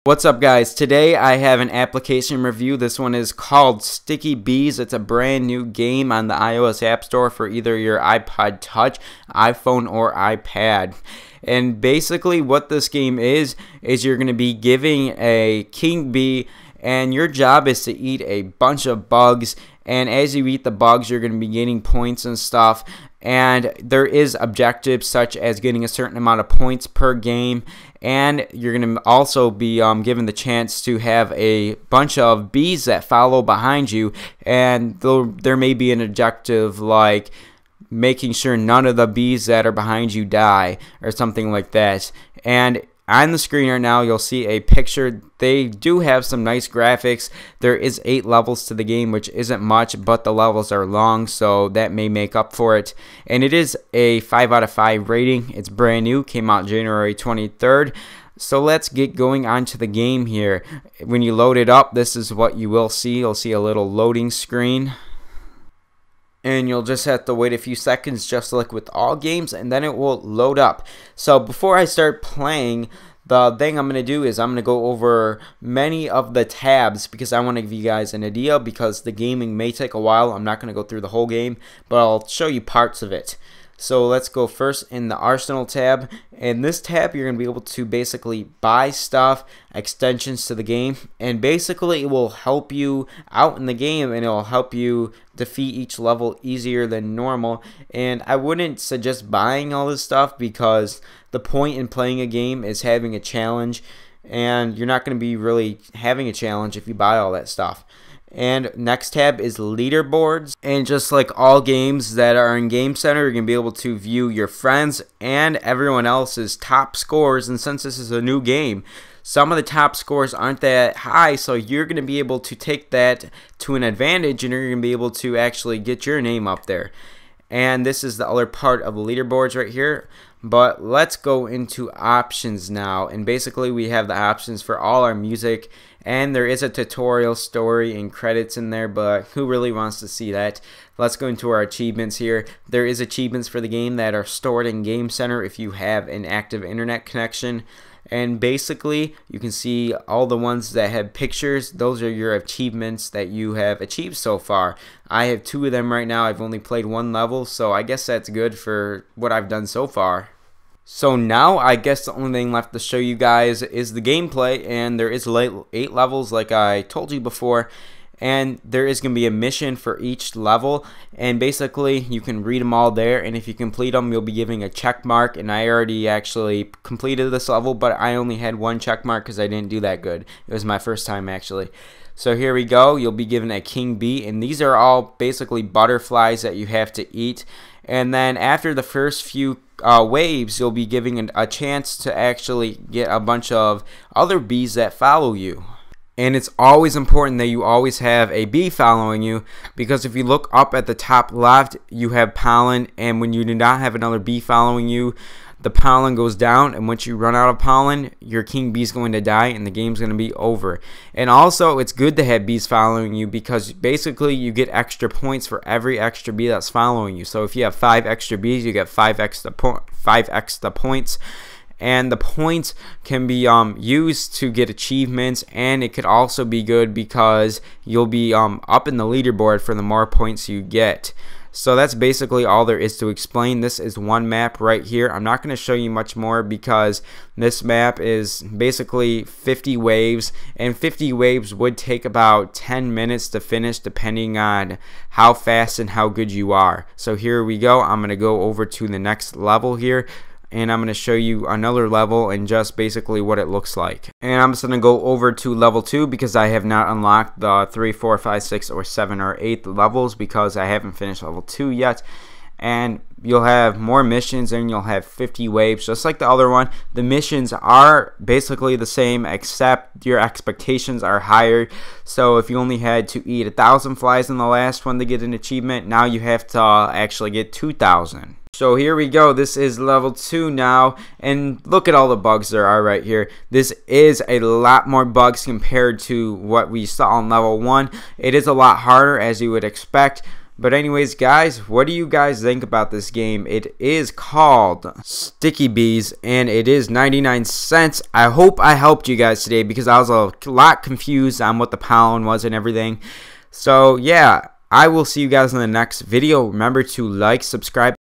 What's up, guys? Today I have an application review. This one is called Sticky Bees. It's a brand new game on the iOS App Store for either your iPod Touch, iPhone, or iPad. And basically what this game is you're going to be giving a king bee, and your job is to eat a bunch of bugs. And as you eat the bugs, you're going to be gaining points and stuff. And there is objectives such as getting a certain amount of points per game, and you're going to also be given the chance to have a bunch of bees that follow behind you, and there may be an objective like making sure none of the bees that are behind you die or something like that. And on the screen right now, you'll see a picture. They do have some nice graphics. There is 8 levels to the game, which isn't much, but the levels are long, so that may make up for it. And it is a 5 out of 5 rating. It's brand new, came out January 23rd. So let's get going onto the game here. When you load it up, this is what you will see. You'll see a little loading screen, and you'll just have to wait a few seconds, just like with all games, and then it will load up. So before I start playing, the thing I'm going to do is I'm going to go over many of the tabs because I want to give you guys an idea, because the gaming may take a while. I'm not going to go through the whole game, but I'll show you parts of it. So let's go first in the Arsenal tab. In this tab, you're going to be able to basically buy stuff, extensions to the game, and basically it will help you out in the game, and it will help you defeat each level easier than normal. And I wouldn't suggest buying all this stuff, because the point in playing a game is having a challenge, and you're not going to be really having a challenge if you buy all that stuff. And next tab is leaderboards, and just like all games that are in Game Center, you're going to be able to view your friends and everyone else's top scores. And since this is a new game, some of the top scores aren't that high, so you're going to be able to take that to an advantage, and you're going to be able to actually get your name up there. And this is the other part of the leaderboards right here. But let's go into options now, and basically we have the options for all our music, and there is a tutorial, story, and credits in there, but who really wants to see that? Let's go into our achievements here. There is achievements for the game that are stored in Game Center if you have an active internet connection. And basically you can see all the ones that have pictures. Those are your achievements that you have achieved so far. I have 2 of them right now. I've only played 1 level, so I guess that's good for what I've done so far. So now I guess the only thing left to show you guys is the gameplay, and there is 8 levels like I told you before, and there is going to be a mission for each level, and basically you can read them all there, and if you complete them you'll be giving a check mark. And I already actually completed this level, but I only had 1 check mark because I didn't do that good. It was my first time actually. So here we go. You'll be given a king bee, and these are all basically butterflies that you have to eat. And then after the first few waves, you'll be given a chance to actually get a bunch of other bees that follow you. And it's always important that you always have a bee following you, because if you look up at the top left, you have pollen, and when you do not have another bee following you, the pollen goes down, and once you run out of pollen, your king bee is going to die and the game's going to be over. And also, it's good to have bees following you, because basically you get extra points for every extra bee that's following you. So if you have 5 extra bees, you get 5 extra points. And the points can be used to get achievements, and it could also be good because you'll be up in the leaderboard for the more points you get. So that's basically all there is to explain. This is one map right here. I'm not going to show you much more because this map is basically 50 waves, and 50 waves would take about 10 minutes to finish depending on how fast and how good you are. So here we go. I'm going to go over to the next level here, and I'm going to show you another level and just basically what it looks like. And I'm just going to go over to level 2 because I have not unlocked the 3, 4, 5, 6, or 7, or 8 levels because I haven't finished level 2 yet. And you'll have more missions, and you'll have 50 waves just like the other one. The missions are basically the same, except your expectations are higher. So if you only had to eat 1,000 flies in the last one to get an achievement, now you have to actually get 2,000. So here we go. This is level 2 now, and look at all the bugs there are right here. This is a lot more bugs compared to what we saw on level 1. It is a lot harder, as you would expect, But anyways, guys, what do you guys think about this game? It is called Sticky Bees, and it is 99 cents. I hope I helped you guys today because I was a lot confused on what the pollen was and everything. So yeah, I will see you guys in the next video. Remember to like, subscribe.